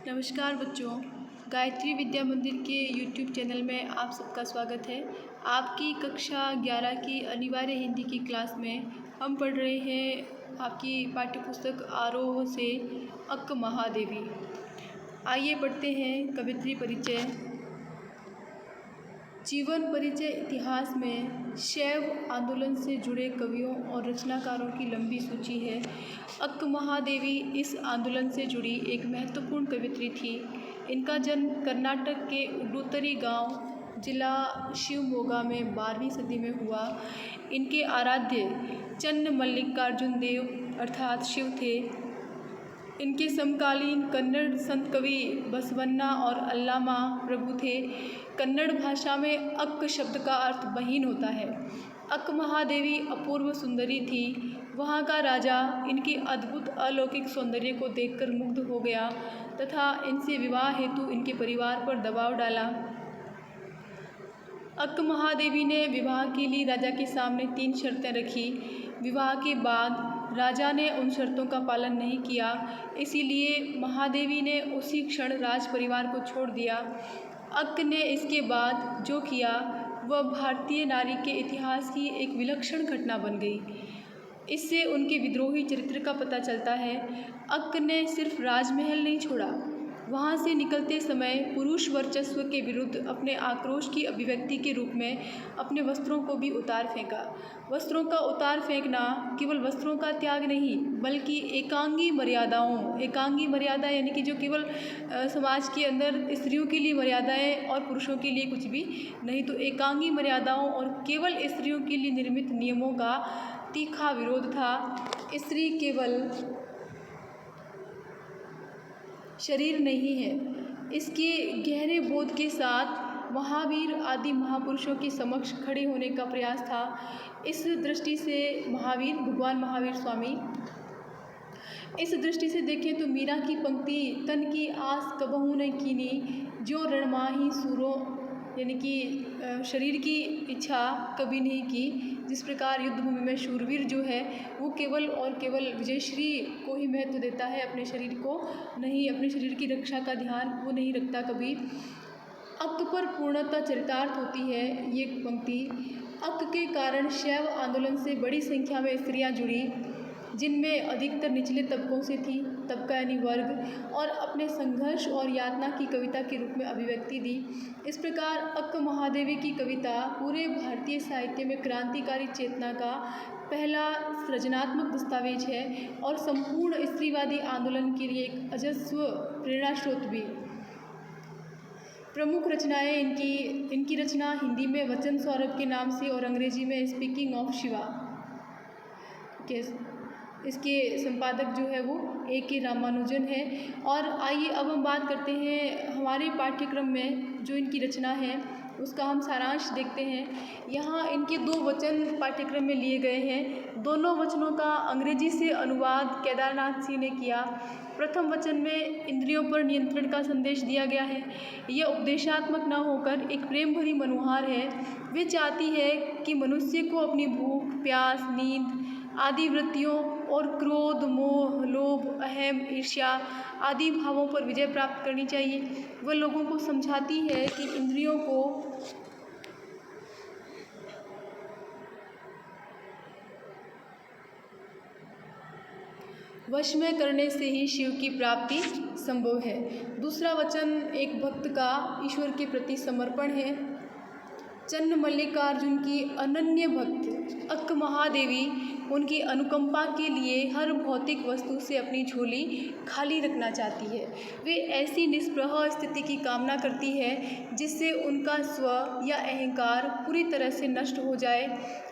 नमस्कार बच्चों, गायत्री विद्या मंदिर के यूट्यूब चैनल में आप सबका स्वागत है। आपकी कक्षा 11 की अनिवार्य हिंदी की क्लास में हम पढ़ रहे हैं आपकी पाठ्यपुस्तक आरोह से अक्क महादेवी। आइए पढ़ते हैं कवित्री परिचय। जीवन परिचय। इतिहास में शैव आंदोलन से जुड़े कवियों और रचनाकारों की लंबी सूची है। अक्क महादेवी इस आंदोलन से जुड़ी एक महत्वपूर्ण कवित्री थी। इनका जन्म कर्नाटक के उडुतरी गांव, जिला शिवमोगा में 12वीं सदी में हुआ। इनके आराध्य चन्न मल्लिकार्जुन देव अर्थात शिव थे। इनके समकालीन कन्नड़ संत कवि बसवन्ना और अल्लामा प्रभु थे। कन्नड़ भाषा में अक्क शब्द का अर्थ बहिन होता है। अक्क महादेवी अपूर्व सुंदरी थी। वहाँ का राजा इनकी अद्भुत अलौकिक सौंदर्य को देखकर मुग्ध हो गया तथा इनसे विवाह हेतु इनके परिवार पर दबाव डाला। अक्क महादेवी ने विवाह के लिए राजा के सामने 3 शर्तें रखी। विवाह के बाद राजा ने उन शर्तों का पालन नहीं किया, इसीलिए महादेवी ने उसी क्षण राज परिवार को छोड़ दिया। अक्क ने इसके बाद जो किया वह भारतीय नारी के इतिहास की एक विलक्षण घटना बन गई। इससे उनके विद्रोही चरित्र का पता चलता है। अक्क ने सिर्फ राजमहल नहीं छोड़ा, वहाँ से निकलते समय पुरुष वर्चस्व के विरुद्ध अपने आक्रोश की अभिव्यक्ति के रूप में अपने वस्त्रों को भी उतार फेंका। वस्त्रों का उतार फेंकना केवल वस्त्रों का त्याग नहीं, बल्कि एकांगी मर्यादा यानी कि जो केवल समाज के अंदर स्त्रियों के लिए मर्यादाएं और पुरुषों के लिए कुछ भी नहीं, तो एकांगी मर्यादाओं और केवल स्त्रियों के लिए निर्मित नियमों का तीखा विरोध था। स्त्री केवल शरीर नहीं है। इसके गहरे बोध के साथ महावीर आदि महापुरुषों के समक्ष खड़े होने का प्रयास था। इस दृष्टि से भगवान महावीर स्वामी, इस दृष्टि से देखें तो मीरा की पंक्ति तन की आस कबहू न कीनी, जो रणमाही सूरों यानी कि शरीर की इच्छा कभी नहीं की। जिस प्रकार युद्धभूमि में शूरवीर जो है वो केवल और केवल विजयश्री को ही महत्व देता है, अपने शरीर को नहीं, अपने शरीर की रक्षा का ध्यान वो नहीं रखता कभी। अक्क पर पूर्णतः चरितार्थ होती है ये पंक्ति। अक्क के कारण शैव आंदोलन से बड़ी संख्या में स्त्रियां जुड़ी, जिनमें अधिकतर निचले तबकों से थी, तबका यानी वर्ग, और अपने संघर्ष और यातना की कविता के रूप में अभिव्यक्ति दी। इस प्रकार अक्क महादेवी की कविता पूरे भारतीय साहित्य में क्रांतिकारी चेतना का पहला सृजनात्मक दस्तावेज है और संपूर्ण स्त्रीवादी आंदोलन के लिए एक अजस्र प्रेरणा स्रोत भी। प्रमुख रचनाएं इनकी रचना हिंदी में वचन सौरभ के नाम से और अंग्रेजी में स्पीकिंग ऑफ शिवा के इसके संपादक जो है वो A.K. रामानुजन है। और आइए अब हम बात करते हैं हमारे पाठ्यक्रम में जो इनकी रचना है उसका हम सारांश देखते हैं। यहाँ इनके 2 वचन पाठ्यक्रम में लिए गए हैं। दोनों वचनों का अंग्रेजी से अनुवाद केदारनाथ सिंह ने किया। प्रथम वचन में इंद्रियों पर नियंत्रण का संदेश दिया गया है। यह उपदेशात्मक न होकर एक प्रेम भरी मनोहार है। वे चाहती है कि मनुष्य को अपनी भूख, प्यास, नींद आदि वृत्तियों और क्रोध, मोह, लोभ, अहम, ईर्ष्या आदि भावों पर विजय प्राप्त करनी चाहिए। वह लोगों को समझाती है कि इंद्रियों को वश में करने से ही शिव की प्राप्ति संभव है। दूसरा वचन एक भक्त का ईश्वर के प्रति समर्पण है। चन्न मल्लिकार्जुन की अनन्य भक्त अक्क महादेवी उनकी अनुकंपा के लिए हर भौतिक वस्तु से अपनी झोली खाली रखना चाहती है। वे ऐसी निष्प्रह स्थिति की कामना करती है जिससे उनका स्व या अहंकार पूरी तरह से नष्ट हो जाए।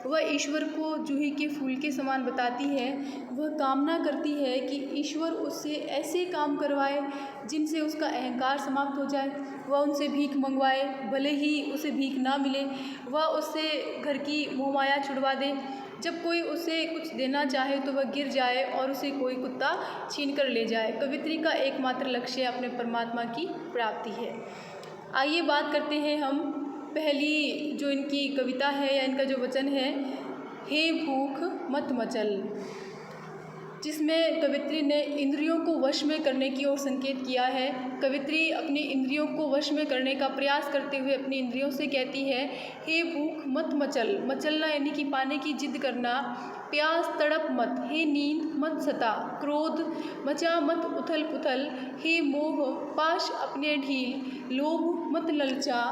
वह ईश्वर को जूही के फूल के समान बताती है। वह कामना करती है कि ईश्वर उससे ऐसे काम करवाए जिनसे उसका अहंकार समाप्त हो जाए। वह उनसे भीख मंगवाए, भले ही उसे भीख ना मिले। वह उससे घर की मोहमाया छुड़वा दे। जब कोई उसे कुछ देना चाहे तो वह गिर जाए और उसे कोई कुत्ता छीन कर ले जाए। कवित्री का एकमात्र लक्ष्य अपने परमात्मा की प्राप्ति है। आइए बात करते हैं हम पहली जो इनकी कविता है या इनका जो वचन है, हे भूख मत मचल। जिसमें कवित्री ने इंद्रियों को वश में करने की ओर संकेत किया है। कवित्री अपनी इंद्रियों को वश में करने का प्रयास करते हुए अपनी इंद्रियों से कहती है, हे भूख मत मचल, मचलना यानी कि पाने की जिद करना, प्यास तड़प मत, हे नींद मत सता, क्रोध मचा मत उथल पुथल, हे मोह पाश अपने ढील, लोभ मत ललचा,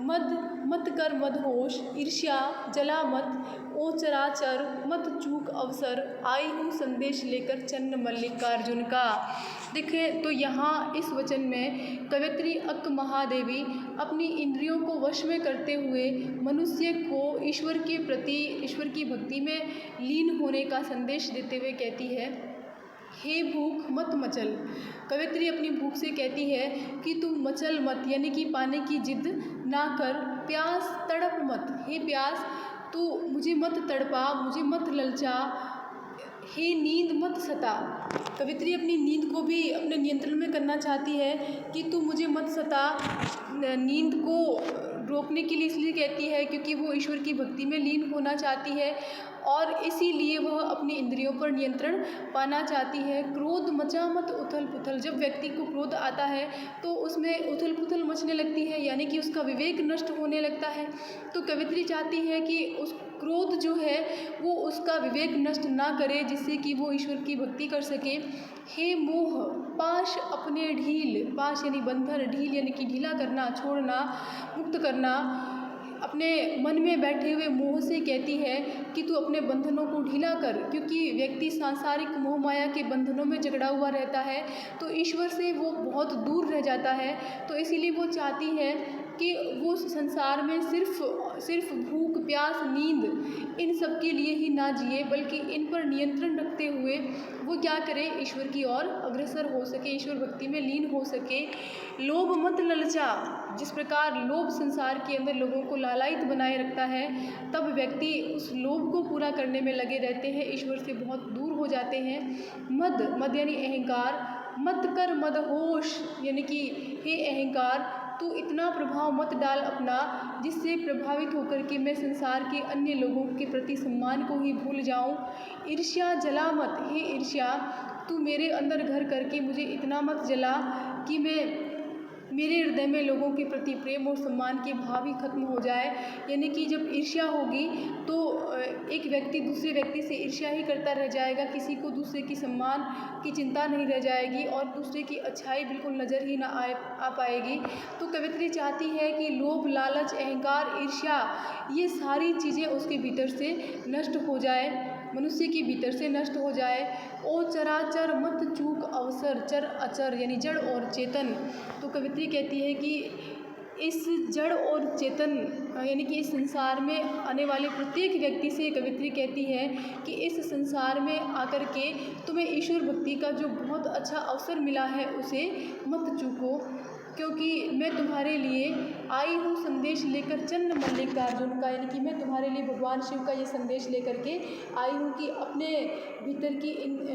मद मत कर मदहोश, ईर्ष्या जला मत, ओ चराचर मत चूक अवसर, आई हूँ संदेश लेकर चन्न मल्लिकार्जुन का। देखें तो यहाँ इस वचन में कवित्री अक्क महादेवी अपनी इंद्रियों को वश में करते हुए मनुष्य को ईश्वर के प्रति, ईश्वर की भक्ति में लीन होने का संदेश देते हुए कहती है, हे भूख मत मचल। कवित्री अपनी भूख से कहती है कि तुम मचल मत यानी कि पाने की जिद ना कर, प्यास तड़प मत, हे प्यास तू मुझे मत तड़पा, मुझे मत ललचा, हे नींद मत सता। कवित्री अपनी नींद को भी अपने नियंत्रण में करना चाहती है कि तू मुझे मत सता। नींद को रोकने के लिए इसलिए कहती है क्योंकि वो ईश्वर की भक्ति में लीन होना चाहती है और इसीलिए वह अपनी इंद्रियों पर नियंत्रण पाना चाहती है। क्रोध मचा मत उथल पुथल, जब व्यक्ति को क्रोध आता है तो उसमें उथल पुथल मचने लगती है यानी कि उसका विवेक नष्ट होने लगता है। तो कवित्री चाहती है कि उस क्रोध जो है वो उसका विवेक नष्ट ना करे, जिससे कि वो ईश्वर की भक्ति कर सके। हे मोह पाश अपने ढील, पाश यानी बंधन, ढील यानी कि ढीला करना, छोड़ना, मुक्त करना। अपने मन में बैठे हुए मोह से कहती है कि तू अपने बंधनों को ढीला कर, क्योंकि व्यक्ति सांसारिक मोह माया के बंधनों में जकड़ा हुआ रहता है तो ईश्वर से वो बहुत दूर रह जाता है। तो इसीलिए वो चाहती है कि वो संसार में सिर्फ भूख प्यास नींद इन सब के लिए ही ना जिए, बल्कि इन पर नियंत्रण रखते हुए वो क्या करे, ईश्वर की ओर अग्रसर हो सके, ईश्वर भक्ति में लीन हो सके। लोभ मत ललचा, जिस प्रकार लोभ संसार के अंदर लोगों को लालायित बनाए रखता है, तब व्यक्ति उस लोभ को पूरा करने में लगे रहते हैं, ईश्वर से बहुत दूर हो जाते हैं। मद यानी अहंकार, मत कर मदहोश यानी कि हे अहंकार तू इतना प्रभाव मत डाल अपना जिससे प्रभावित होकर के मैं संसार के अन्य लोगों के प्रति सम्मान को ही भूल जाऊं। ईर्ष्या जला मत, हे ईर्ष्या तू मेरे अंदर घर करके मुझे इतना मत जला कि मेरे हृदय में लोगों के प्रति प्रेम और सम्मान के भाव ही खत्म हो जाए। यानी कि जब ईर्ष्या होगी तो एक व्यक्ति दूसरे व्यक्ति से ईर्ष्या ही करता रह जाएगा, किसी को दूसरे की सम्मान की चिंता नहीं रह जाएगी और दूसरे की अच्छाई बिल्कुल नज़र ही ना आ पाएगी। तो कवित्री चाहती है कि लोभ लालच अहंकार ईर्ष्या ये सारी चीज़ें उसके भीतर से नष्ट हो जाए, मनुष्य के भीतर से नष्ट हो जाए। ओ चराचर मत चूक अवसर, चर अचर यानी जड़ और चेतन। तो कवित्री कहती है कि इस जड़ और चेतन यानी कि इस संसार में आने वाले प्रत्येक व्यक्ति से कवित्री कहती है कि इस संसार में आकर के तुम्हें ईश्वर भक्ति का जो बहुत अच्छा अवसर मिला है उसे मत चूको, क्योंकि मैं तुम्हारे लिए आई हूँ संदेश लेकर चन्न मल्लिकार्जुन का, यानी कि मैं तुम्हारे लिए भगवान शिव का ये संदेश लेकर के आई हूँ कि अपने भीतर की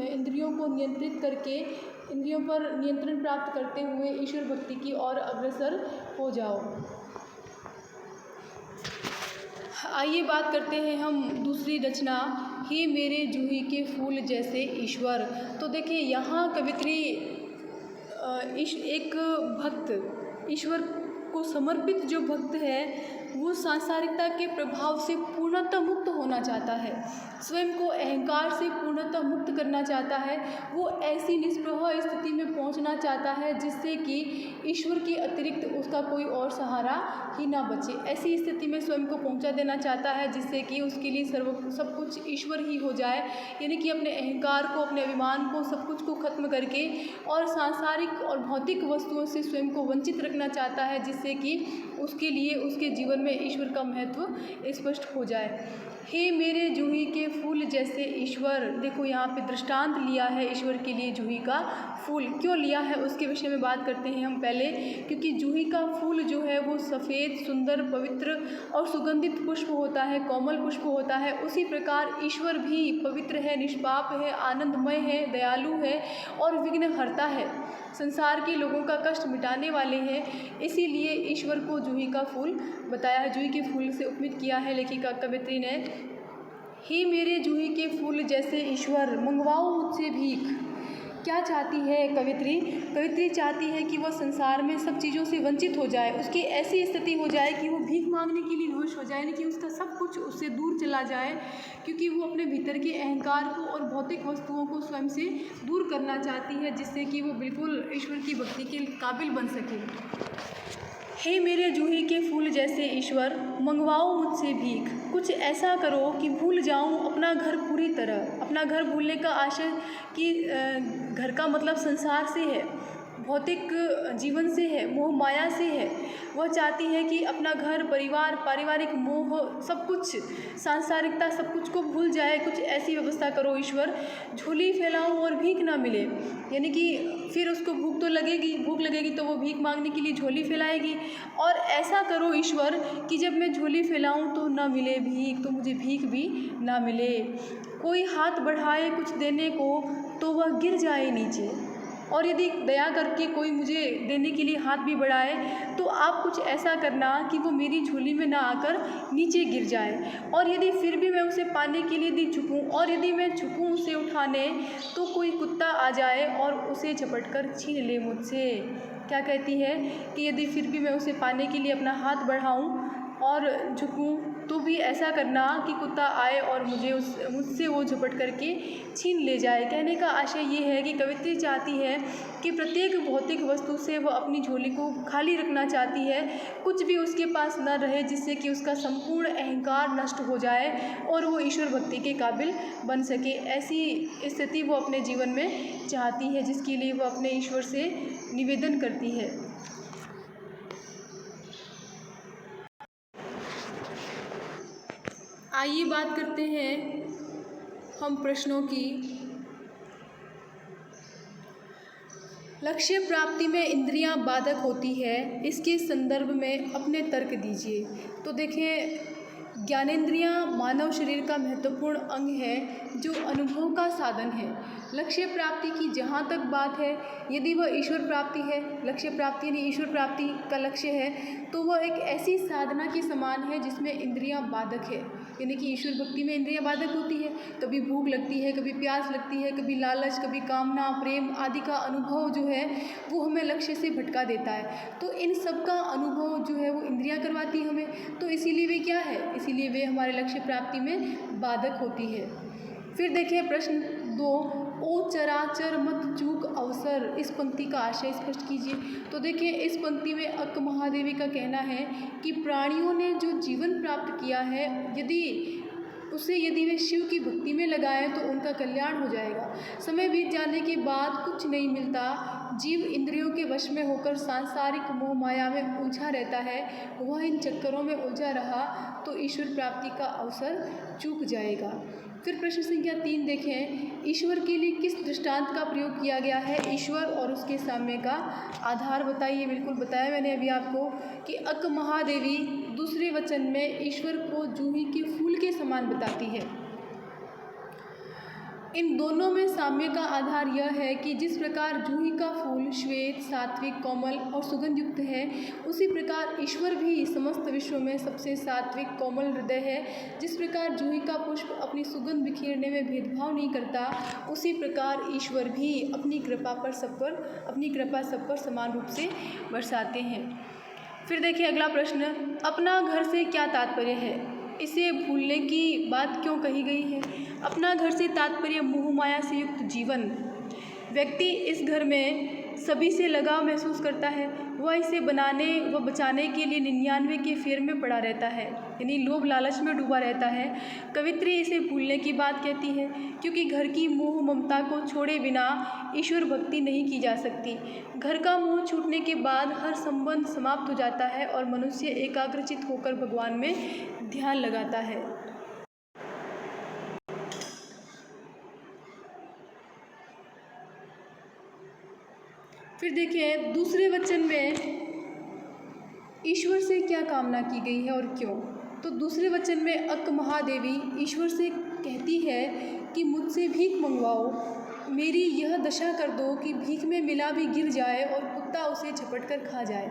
इंद्रियों को नियंत्रित करके इंद्रियों पर नियंत्रण प्राप्त करते हुए ईश्वर भक्ति की ओर अग्रसर हो जाओ। आइए बात करते हैं हम दूसरी रचना, हे मेरे जूही के फूल जैसे ईश्वर। तो देखिए यहाँ कवित्री एक भक्त, ईश्वर को समर्पित जो भक्त है वो सांसारिकता के प्रभाव से पूर्णतः मुक्त होना चाहता है, स्वयं को अहंकार से पूर्णतः मुक्त करना चाहता है। वो ऐसी निष्प्रभ स्थिति में पहुंचना चाहता है जिससे कि ईश्वर के अतिरिक्त उसका कोई और सहारा ही ना बचे। ऐसी स्थिति में स्वयं को पहुंचा देना चाहता है जिससे कि उसके लिए सब कुछ ईश्वर ही हो जाए, यानी कि अपने अहंकार को, अपने अभिमान को, सब कुछ को खत्म करके और सांसारिक और भौतिक वस्तुओं से स्वयं को वंचित रखना चाहता है, जिससे कि उसके लिए उसके जीवन में ईश्वर का महत्व स्पष्ट हो जाए। हे मेरे जूही के फूल जैसे ईश्वर, देखो यहाँ पे दृष्टांत लिया है ईश्वर के लिए जूही का फूल। क्यों लिया है उसके विषय में बात करते हैं हम पहले, क्योंकि जूही का फूल जो है वो सफ़ेद सुंदर पवित्र और सुगंधित पुष्प होता है, कोमल पुष्प होता है। उसी प्रकार ईश्वर भी पवित्र है, निष्पाप है, आनंदमय है, दयालु है और विघ्नहर्ता है, संसार के लोगों का कष्ट मिटाने वाले हैं। इसीलिए ईश्वर को जूही का फूल बताया है, जूही के फूल से उपमित किया है लेखिका कवित्री ने। हे मेरे जूही के फूल जैसे ईश्वर, मंगवाओ मुझसे भीख। क्या चाहती है कवित्री? कवित्री चाहती है कि वह संसार में सब चीज़ों से वंचित हो जाए, उसकी ऐसी स्थिति हो जाए कि वो भीख मांगने के लिए विवश हो जाए, यानी कि उसका सब कुछ उससे दूर चला जाए, क्योंकि वो अपने भीतर के अहंकार को और भौतिक वस्तुओं को स्वयं से दूर करना चाहती है, जिससे कि वो बिल्कुल ईश्वर की भक्ति के काबिल बन सके। हे मेरे जूही के फूल जैसे ईश्वर, मंगवाओ मुझसे भीख। कुछ ऐसा करो कि भूल जाऊं अपना घर पूरी तरह। अपना घर भूलने का आशय कि घर का मतलब संसार से है, भौतिक जीवन से है, मोह माया से है। वह चाहती है कि अपना घर परिवार, पारिवारिक मोह, सब कुछ, सांसारिकता, सब कुछ को भूल जाए। कुछ ऐसी व्यवस्था करो ईश्वर, झोली फैलाऊं और भीख ना मिले, यानी कि फिर उसको भूख तो लगेगी, भूख लगेगी तो वो भीख मांगने के लिए झोली फैलाएगी। और ऐसा करो ईश्वर कि जब मैं झोली फैलाऊं तो ना मिले भीख, तो मुझे भीख भी ना मिले। कोई हाथ बढ़ाए कुछ देने को तो वह गिर जाए नीचे, और यदि दया करके कोई मुझे देने के लिए हाथ भी बढ़ाए तो आप कुछ ऐसा करना कि वो मेरी झोली में ना आकर नीचे गिर जाए। और यदि फिर भी मैं उसे पाने के लिए यदि झुकूँ, और यदि मैं झुकूँ उसे उठाने, तो कोई कुत्ता आ जाए और उसे झपट कर छीन ले मुझसे। क्या कहती है कि यदि फिर भी मैं उसे पाने के लिए अपना हाथ बढ़ाऊँ और झुकूँ, तो भी ऐसा करना कि कुत्ता आए और मुझसे वो झपट करके छीन ले जाए। कहने का आशय ये है कि कवित्री चाहती है कि प्रत्येक भौतिक वस्तु से वह अपनी झोली को खाली रखना चाहती है, कुछ भी उसके पास न रहे जिससे कि उसका संपूर्ण अहंकार नष्ट हो जाए और वो ईश्वर भक्ति के काबिल बन सके। ऐसी स्थिति वो अपने जीवन में चाहती है, जिसके लिए वो अपने ईश्वर से निवेदन करती है। आइए बात करते हैं हम प्रश्नों की। लक्ष्य प्राप्ति में इंद्रियां बाधक होती है, इसके संदर्भ में अपने तर्क दीजिए। तो देखें, ज्ञानेंद्रियां मानव शरीर का महत्वपूर्ण अंग है जो अनुभव का साधन है। लक्ष्य प्राप्ति की जहाँ तक बात है, यदि वह ईश्वर प्राप्ति है, लक्ष्य प्राप्ति यानी ईश्वर प्राप्ति का लक्ष्य है, तो वह एक ऐसी साधना के समान है जिसमें इंद्रियां बाधक है। यानी कि ईश्वर भक्ति में इंद्रियां बाधक होती है, कभी भूख लगती है, कभी प्यास लगती है, कभी लालच, कभी कामना, प्रेम आदि का अनुभव जो है वो हमें लक्ष्य से भटका देता है। तो इन सब का अनुभव जो है वो इंद्रियां करवाती हैं हमें, तो इसीलिए वे क्या है, इसीलिए वे हमारे लक्ष्य प्राप्ति में बाधक होती है। फिर देखिए प्रश्न 2, ओ चराचर मत चूक अवसर, इस पंक्ति का आशय स्पष्ट कीजिए। तो देखिए, इस पंक्ति में अक्क महादेवी का कहना है कि प्राणियों ने जो जीवन प्राप्त किया है, यदि वे शिव की भक्ति में लगाएं तो उनका कल्याण हो जाएगा। समय बीत जाने के बाद कुछ नहीं मिलता, जीव इंद्रियों के वश में होकर सांसारिक मोह माया में उलझा रहता है, वह इन चक्करों में उलझा रहा तो ईश्वर प्राप्ति का अवसर चूक जाएगा। फिर प्रश्न संख्या 3 देखें, ईश्वर के लिए किस दृष्टांत का प्रयोग किया गया है? ईश्वर और उसके साम्य का आधार बताइए। बिल्कुल बताया मैंने अभी आपको कि अक्क महादेवी दूसरे वचन में ईश्वर को जूही के फूल के समान बताती है। इन दोनों में साम्य का आधार यह है कि जिस प्रकार जूही का फूल श्वेत, सात्विक, कोमल और सुगंध युक्त है, उसी प्रकार ईश्वर भी समस्त विश्व में सबसे सात्विक, कोमल हृदय है। जिस प्रकार जूही का पुष्प अपनी सुगंध बिखेरने में भेदभाव नहीं करता, उसी प्रकार ईश्वर भी अपनी कृपा सब पर समान रूप से बरसाते हैं। फिर देखिए अगला प्रश्न, अपना घर से क्या तात्पर्य है? इसे भूलने की बात क्यों कही गई है? अपना घर से तात्पर्य मोह माया से युक्त जीवन। व्यक्ति इस घर में सभी से लगाव महसूस करता है, वह इसे बनाने व बचाने के लिए 99 के फेर में पड़ा रहता है, यानी लोभ लालच में डूबा रहता है। कवित्री इसे भूलने की बात कहती है, क्योंकि घर की मोह ममता को छोड़े बिना ईश्वर भक्ति नहीं की जा सकती। घर का मोह छूटने के बाद हर संबंध समाप्त हो जाता है और मनुष्य एकाग्रचित होकर भगवान में ध्यान लगाता है। फिर देखिए दूसरे वचन में ईश्वर से क्या कामना की गई है और क्यों? तो दूसरे वचन में अक्क महादेवी ईश्वर से कहती है कि मुझसे भीख मंगवाओ, मेरी यह दशा कर दो कि भीख में मिला भी गिर जाए और कुत्ता उसे झपट कर खा जाए।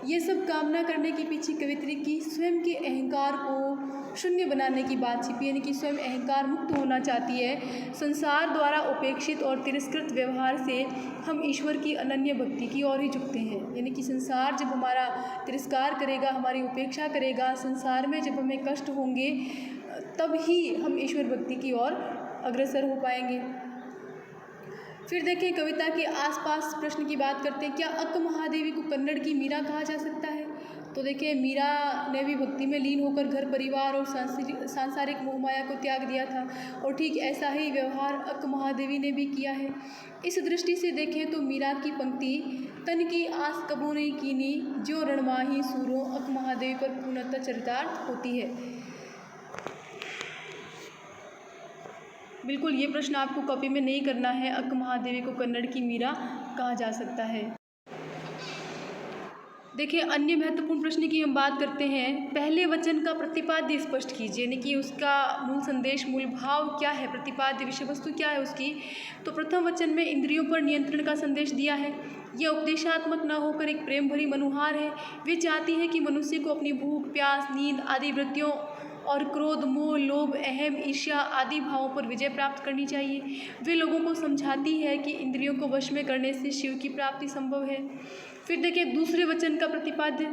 ये सब कामना करने के पीछे कवित्री की स्वयं के अहंकार को शून्य बनाने की बात छिपी, यानी कि स्वयं अहंकार मुक्त होना चाहती है। संसार द्वारा उपेक्षित और तिरस्कृत व्यवहार से हम ईश्वर की अनन्य भक्ति की ओर ही झुकते हैं। यानी कि संसार जब हमारा तिरस्कार करेगा, हमारी उपेक्षा करेगा, संसार में जब हमें कष्ट होंगे, तब ही हम ईश्वर भक्ति की ओर अग्रसर हो पाएंगे। फिर देखें, कविता के आसपास प्रश्न की बात करते हैं। क्या अक्क महादेवी को कन्नड़ की मीरा कहा जा सकता है? तो देखिए, मीरा ने भी भक्ति में लीन होकर घर परिवार और सांसारिक मोहमाया को त्याग दिया था, और ठीक ऐसा ही व्यवहार अक्क महादेवी ने भी किया है। इस दृष्टि से देखें तो मीरा की पंक्ति तन की आस कबो नहीं कीनी, जो रणमाही सूरों, अक्क महादेवी पर पूर्णतः चरितार्थ होती है। बिल्कुल, ये प्रश्न आपको कॉपी में नहीं करना है। अक्क महादेवी को कन्नड़ की मीरा कहा जा सकता है। देखिए, अन्य महत्वपूर्ण प्रश्न की हम बात करते हैं। पहले वचन का प्रतिपाद्य स्पष्ट कीजिए, यानी कि उसका मूल संदेश, मूल भाव क्या है, प्रतिपाद्य विषय वस्तु क्या है उसकी। तो प्रथम वचन में इंद्रियों पर नियंत्रण का संदेश दिया है। यह उपदेशात्मक न होकर एक प्रेम भरी मनुहार है। वे चाहती है कि मनुष्य को अपनी भूख, प्यास, नींद आदि वृत्तियों और क्रोध, मोह, लोभ, अहम, ईर्ष्या आदि भावों पर विजय प्राप्त करनी चाहिए। वे लोगों को समझाती है कि इंद्रियों को वश में करने से शिव की प्राप्ति संभव है। फिर देखिए, दूसरे वचन का प्रतिपाद्य।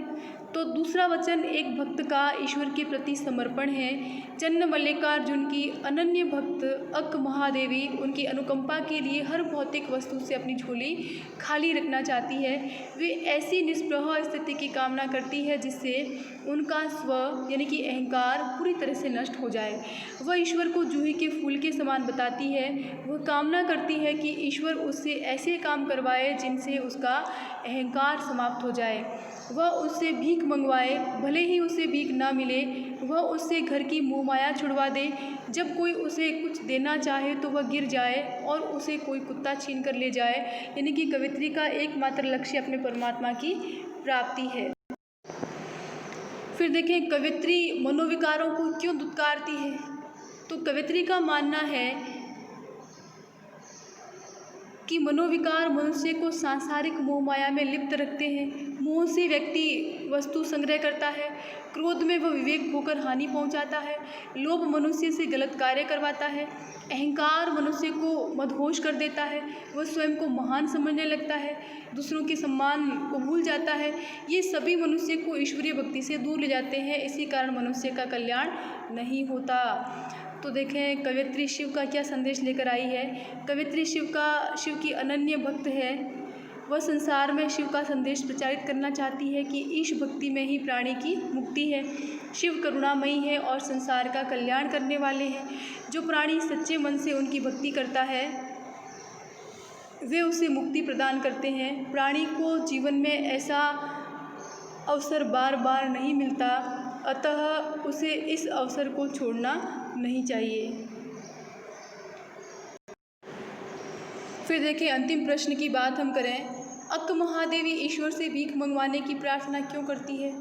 तो दूसरा वचन एक भक्त का ईश्वर के प्रति समर्पण है। चन्न मल्लिकार्जुन की अनन्य भक्त अक्क महादेवी उनकी अनुकंपा के लिए हर भौतिक वस्तु से अपनी झोली खाली रखना चाहती है। वे ऐसी निष्प्रह स्थिति की कामना करती है जिससे उनका स्व, यानी कि अहंकार, पूरी तरह से नष्ट हो जाए। वह ईश्वर को जूही के फूल के समान बताती है। वह कामना करती है कि ईश्वर उससे ऐसे काम करवाए जिनसे उसका अहंकार समाप्त हो जाए। वह उससे भीख मंगवाए, भले ही उसे भीख ना मिले। वह उससे घर की मोहमाया छुड़वा दे। जब कोई उसे कुछ देना चाहे तो वह गिर जाए और उसे कोई कुत्ता छीन कर ले जाए। यानी कि कवित्री का एकमात्र लक्ष्य अपने परमात्मा की प्राप्ति है। फिर देखें, कवित्री मनोविकारों को क्यों दुत्कारती है। तो कवित्री का मानना है कि मनोविकार मनुष्य को सांसारिक मोहमाया में लिप्त रखते हैं। मोह से व्यक्ति वस्तु संग्रह करता है, क्रोध में वह विवेक होकर हानि पहुंचाता है, लोभ मनुष्य से गलत कार्य करवाता है, अहंकार मनुष्य को मदहोश कर देता है, वह स्वयं को महान समझने लगता है, दूसरों के सम्मान को भूल जाता है। ये सभी मनुष्य को ईश्वरीय भक्ति से दूर ले जाते हैं। इसी कारण मनुष्य का कल्याण नहीं होता। तो देखें, कवित्री शिव का क्या संदेश लेकर आई है। कवित्री शिव की अनन्य भक्त है। वह संसार में शिव का संदेश प्रचारित करना चाहती है कि ईश भक्ति में ही प्राणी की मुक्ति है। शिव करुणामयी है और संसार का कल्याण करने वाले हैं। जो प्राणी सच्चे मन से उनकी भक्ति करता है वे उसे मुक्ति प्रदान करते हैं। प्राणी को जीवन में ऐसा अवसर बार बार नहीं मिलता, अतः उसे इस अवसर को छोड़ना नहीं चाहिए। फिर देखिए, अंतिम प्रश्न की बात हम करें। अक्क महादेवी ईश्वर से भीख मंगवाने की प्रार्थना क्यों करती है।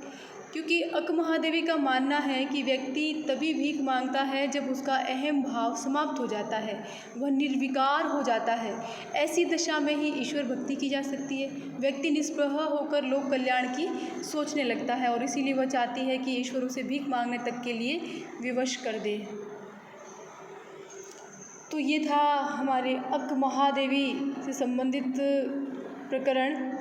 क्योंकि अक्क महादेवी का मानना है कि व्यक्ति तभी भीख मांगता है जब उसका अहम भाव समाप्त हो जाता है, वह निर्विकार हो जाता है। ऐसी दशा में ही ईश्वर भक्ति की जा सकती है। व्यक्ति निष्प्रह होकर लोक कल्याण की सोचने लगता है और इसीलिए वह चाहती है कि ईश्वर उसे भीख मांगने तक के लिए विवश कर दे। तो ये था हमारे अक्क महादेवी से संबंधित प्रकरण।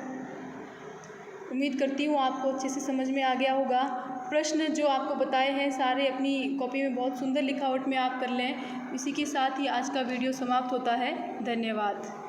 उम्मीद करती हूँ आपको अच्छे से समझ में आ गया होगा। प्रश्न जो आपको बताए हैं सारे अपनी कॉपी में बहुत सुंदर लिखावट में आप कर लें। इसी के साथ ही आज का वीडियो समाप्त होता है। धन्यवाद।